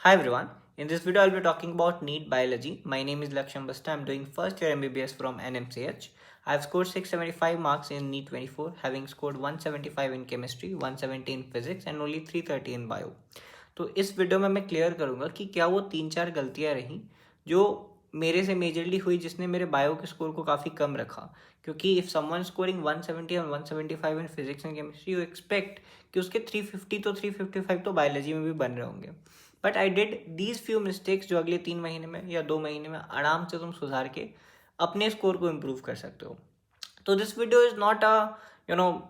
Hi everyone. In this video, I'll be talking about NEET biology. My name is Lakshman Basta. I'm doing first year MBBS from NMCH. I've scored 675 marks in NEET 24, having scored 175 in chemistry, 170 in physics, and only 330 in bio. तो इस video में मैं clear करूंगा कि क्या वो 3-4 गलतियां रहीं जो मेरे से मेजरली हुई जिसने मेरे बायो के स्कोर को काफ़ी कम रखा, क्योंकि इफ़ समवन स्कोरिंग 170 और 175 in physics and chemistry you expect कि उसके 350 तो 355 तो बायोलॉजी में भी बन रहे होंगे. But I did these few mistakes जो अगले 3 महीने में या 2 महीने में आराम से तुम सुधार के अपने स्कोर को इम्प्रूव कर सकते हो. तो this video is not a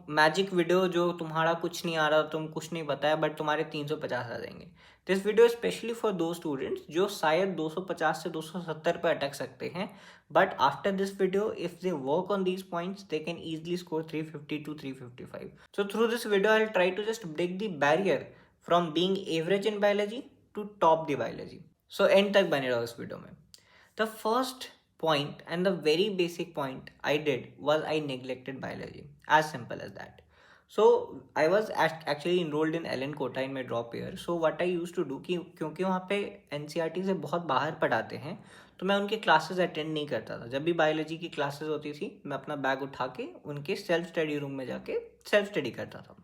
magic video जो तुम्हारा कुछ नहीं आ रहा, तुम कुछ नहीं बताया बट तुम्हारे 350 आ जाएंगे. दिस वीडियो स्पेशली फॉर दो स्टूडेंट्स जो शायद 250 से 270 पे अटक सकते हैं, but after this video if they work on these points they can easily score 350 to 355. So through this video I'll try to just break the barrier from being average in biology to top the biology. So end तक बने रहो इस video में. The first point and the very basic point I did was I neglected biology. As simple as that. So I was actually enrolled in Ellen Kota in my drop year. So what I used to do कि क्योंकि वहाँ पे NCERT से बहुत बाहर पढ़ाते हैं तो मैं उनके क्लासेस अटेंड नहीं करता था. जब भी बायोलॉजी की क्लासेस होती थी मैं अपना बैग उठा के उनके सेल्फ स्टडी रूम में जाके सेल्फ स्टडी करता था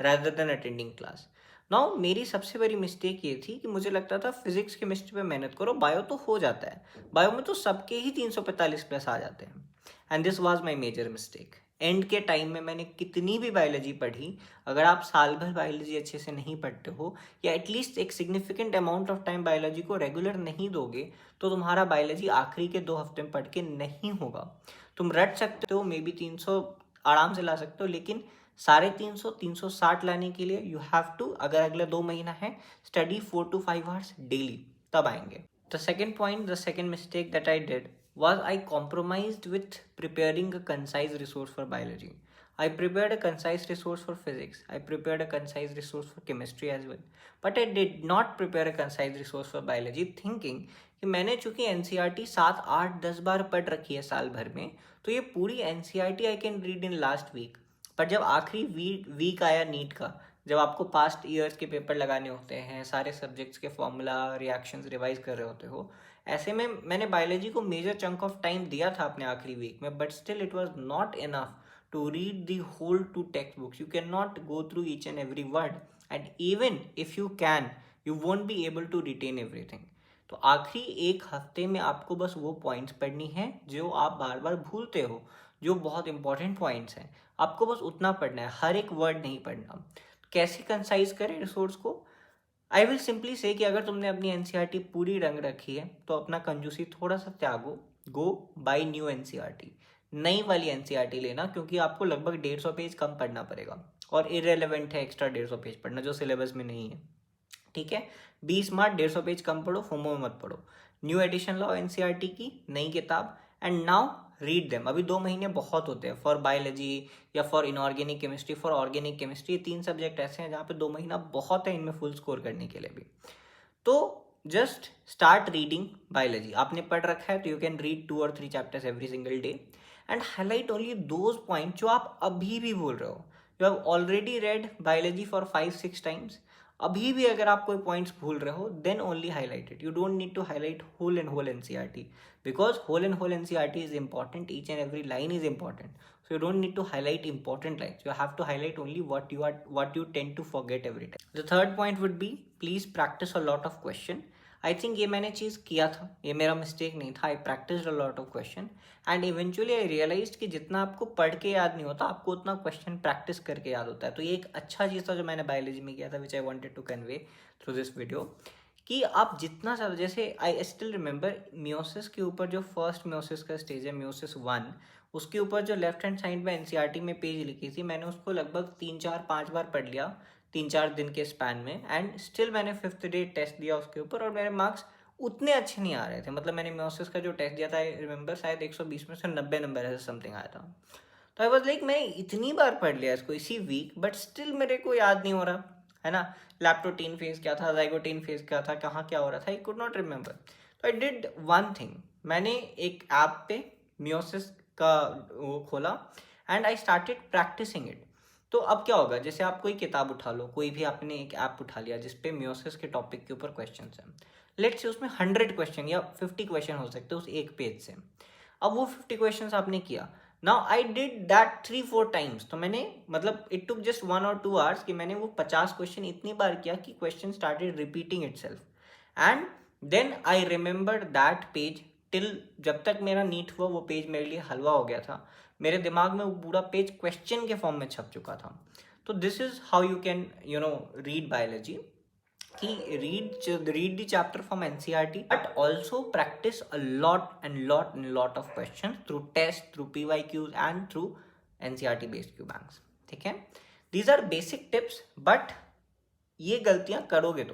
rather than attending class. Now मेरी सबसे बड़ी मिस्टेक ये थी कि मुझे लगता था फिजिक्स केमिस्ट्री पे मेहनत करो, बायो तो हो जाता है. बायो में तो सबके ही 345 प्लस आ जाते हैं. And this was my major mistake. And के टाइम में मैंने कितनी भी बायोलॉजी पढ़ी, अगर आप साल भर बायोलॉजी अच्छे से नहीं पढ़ते हो या एटलीस्ट एक significant amount of time biology को रेगुलर नहीं दोगे तो तुम्हारा बायोलॉजी आखिरी के 2 हफ्ते में पढ़ के नहीं होगा. तुम रट सकते हो, मे बी 300 आराम से ला सकते हो, लेकिन 350 360 लाने के लिए यू हैव टू, अगर अगले 2 महीना है, स्टडी 4 to 5 hours डेली, तब आएंगे. The second point, the second mistake that I did was I compromised with preparing a concise resource for biology. I prepared a concise resource for physics. I prepared a concise resource for chemistry as well. But I did not prepare a concise resource for biology thinking कि मैंने चूंकि NCERT 7 8 10 बार पढ़ रखी है साल भर में, तो ये पूरी NCERT I can read in last week. पर जब आखिरी वीक आया नीट का, जब आपको पास्ट ईयर्स के पेपर लगाने होते हैं, सारे सब्जेक्ट्स के फॉर्मूला रिएक्शंस रिवाइज कर रहे होते हो, ऐसे में मैंने बायोलॉजी को मेजर चंक ऑफ टाइम दिया था अपने आखिरी वीक में, but still it was not enough to read the whole 2 text books. You can not go through each and every word, and even if you can you won't be able to retain everything. तो आखिरी 1 हफ्ते में आपको बस वो points पढ़नी है जो आप बार बार भूलते हो, जो बहुत इंपॉर्टेंट पॉइंट्स हैं. आपको बस उतना पढ़ना है, हर एक वर्ड नहीं पढ़ना. कैसे कंसाइज करें रिसोर्स को? आई विल सिंपली से कि अगर तुमने अपनी एनसीईआरटी पूरी रंग रखी है तो अपना कंजूसी थोड़ा सा त्यागो. गो बाय न्यू एनसीईआरटी, नई वाली एनसीईआरटी लेना, क्योंकि आपको लगभग 150 पेज कम पढ़ना पड़ेगा और इरेलीवेंट है एक्स्ट्रा 150 पेज पढ़ना जो सिलेबस में नहीं है. ठीक है, बी स्मार्ट, 150 पेज कम पढ़ो, फोमो में मत पढ़ो. न्यू एडिशन लाओ एनसीईआरटी की, नई किताब, एंड नाउ रीड देम. अभी 2 महीने बहुत होते हैं फॉर बायोलॉजी या for inorganic chemistry, for organic chemistry. 3 subject ऐसे हैं जहाँ पे 2 महीना बहुत है इनमें फुल स्कोर करने के लिए भी. तो जस्ट स्टार्ट रीडिंग बायोलॉजी. आपने पढ़ रखा है तो you can read 2 or 3 chapters every single day and highlight only those point जो आप अभी भी भूल रहे हो. You have already read biology for 5 6 times. अभी भी अगर आप कोई पॉइंट्स भूल रहे हो then only highlight it. You don't need to highlight whole and whole NCERT because whole NCERT is important, each and every line is important, so you don't need to highlight important lines. You have to highlight only what you tend to forget every time. The third point would be please practice a lot of question. I think ये मैंने चीज़ किया था, ये मेरा mistake नहीं था. I practised a lot of question and eventually I realised कि जितना आपको पढ़ के याद नहीं होता आपको उतना क्वेश्चन प्रैक्टिस करके याद होता है. तो ये एक अच्छा चीज़ था जो मैंने बायोलॉजी में किया था, which I wanted to convey through this video. कि आप जितना ज़्यादा, जैसे आई स्टिल रिमेंबर मियोसिस के ऊपर जो फर्स्ट मियोसिस का स्टेज है मियोसिस 1, उसके ऊपर जो लेफ्ट हैंड साइड में एनसीईआरटी में पेज लिखी थी, मैंने उसको लगभग 3 4 5 बार पढ़ लिया 3 4 दिन के स्पैन में. एंड स्टिल मैंने 5th डे टेस्ट दिया उसके ऊपर और मेरे मार्क्स उतने अच्छे नहीं आ रहे थे. मतलब मैंने मियोसिस का जो टेस्ट दिया था आई रिमेंबर शायद 120 में से 90 नंबर ऐसा समथिंग आया था. तो आई वॉज लाइक मैं इतनी बार पढ़ लिया इसको इसी वीक बट स्टिल मेरे को याद नहीं हो रहा है ना. लैप्टोटीन फेज क्या था, जाइगोटीन फेज क्या था, कहाँ क्या हो रहा था, आई कुड नॉट रिमेंबर. तो आई डिड वन थिंग, मैंने एक ऐप पे मियोसिस का वो खोला and I started practicing it. तो अब क्या होगा, जैसे आप कोई किताब उठा लो, कोई भी आपने एक ऐप उठा लिया जिसपे म्यूसिस के टॉपिक के ऊपर क्वेश्चन हैं, लेट्स से उसमें 100 क्वेश्चन या 50 क्वेश्चन हो सकते हैं उस एक पेज से। अब वो 50 क्वेश्चन आपने किया, now I did that 3-4 times, तो मैंने मतलब इट टुक जस्ट 1 और 2 आवर्स कि मैंने वो 50 क्वेश्चन इतनी बार किया कि question started repeating itself, and then I remember that page till, जब तक मेरा नीट हुआ वो पेज मेरे लिए हलवा हो गया था, मेरे दिमाग में वो पूरा पेज क्वेश्चन के फॉर्म में छप चुका था। तो this is how you can read biology, कि read the chapter from NCERT, but also practice a lot of questions through tests, through PYQs and through NCERT based Q banks. ठीक है, these are basic tips, but ये गलतियां करोगे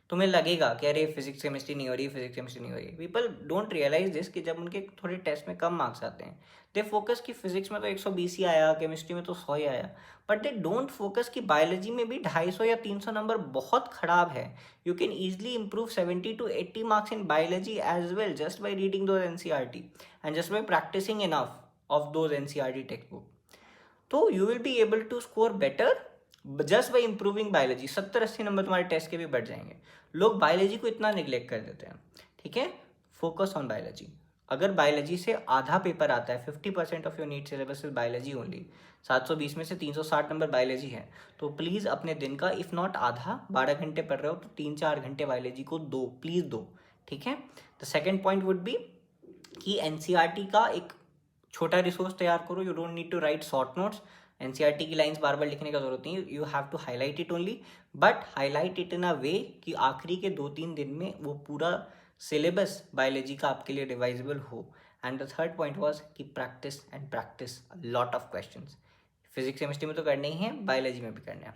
तुम्हें लगेगा कि अरे फिजिक्स केमिस्ट्री नहीं हो रही, फिजिक्स केमिस्ट्री नहीं हो रही। पीपल डोंट रियलाइज दिस कि जब उनके थोड़े टेस्ट में कम मार्क्स आते हैं, दे फोकस कि फिजिक्स में तो 120 ही आया, केमिस्ट्री में तो 100 ही आया, बट दे डोंट फोकस कि बायोलॉजी में भी 250 या 300 नंबर बहुत खराब है। You can easily improve 70 to 80 marks in biology as well, just by reading those NCERT and just by practising enough of those NCERT textbook. तो you will be able to score better just by improving biology. 70-80 number तुम्हारे test के भी बढ़ जाएंगे। लोग biology को इतना neglect कर देते हैं। ठीक है, फोकस ऑन बायोलॉजी। अगर बायोलॉजी से आधा पेपर आता है, 50% of your NEET syllabus is biology only, 720 में से 360 नंबर बायोलॉजी है, तो प्लीज़ अपने दिन का इफ़ नॉट आधा, 12 घंटे पढ़ रहे हो तो 3-4 घंटे बायोलॉजी को दो, प्लीज़ दो। ठीक है, the second point would be कि NCERT का एक छोटा रिसोर्स तैयार करो। You don't need to write short notes. NCERT की लाइंस बार बार लिखने का जरूरत नहीं है, you have to highlight it only, but highlight it in a way कि आखिरी के 2-3 दिन में वो पूरा सिलेबस बायोलॉजी का आपके लिए रिवाइजेबल हो। And the third point was कि practice and practice lot of question. Physics chemistry में तो करने ही हैं, बायोलॉजी में भी करने हैं।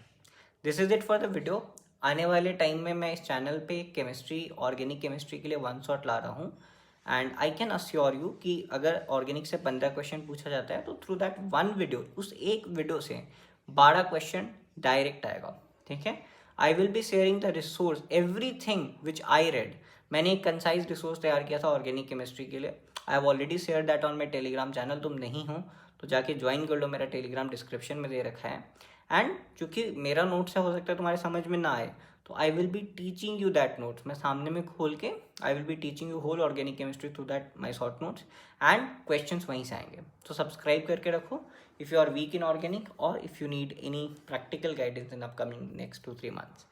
This is it for the video. आने वाले टाइम में मैं इस चैनल पे केमिस्ट्री, ऑर्गेनिक केमिस्ट्री के लिए 1 शॉट ला रहा हूँ, and I can assure you कि अगर ऑर्गेनिक से 15 क्वेश्चन पूछा जाता है तो थ्रू दैट 1 वीडियो, उस एक वीडियो से 12 क्वेश्चन डायरेक्ट आएगा। ठीक है, आई will be sharing the resource, everything which I read. मैंने एक कंसाइज रिसोर्स तैयार किया था ऑर्गेनिक केमिस्ट्री के लिए। I have already share that on my Telegram channel. तुम नहीं हो तो जाके ज्वाइन कर लो, मेरा टेलीग्राम डिस्क्रिप्शन में दे रखा है। एंड चूंकि मेरा नोट से हो सकता है तुम्हारे समझ में ना आए, तो I will be teaching you that notes. मैं सामने में खोल के I will be teaching you whole organic chemistry through that my short notes, and questions वहीं से आएंगे। तो सब्सक्राइब करके रखो if you are weak in organic, और if you need any practical guidance in upcoming next 2-3 months.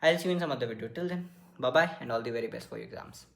I'll see you in some other video. Till then, bye bye and all the very best for your exams.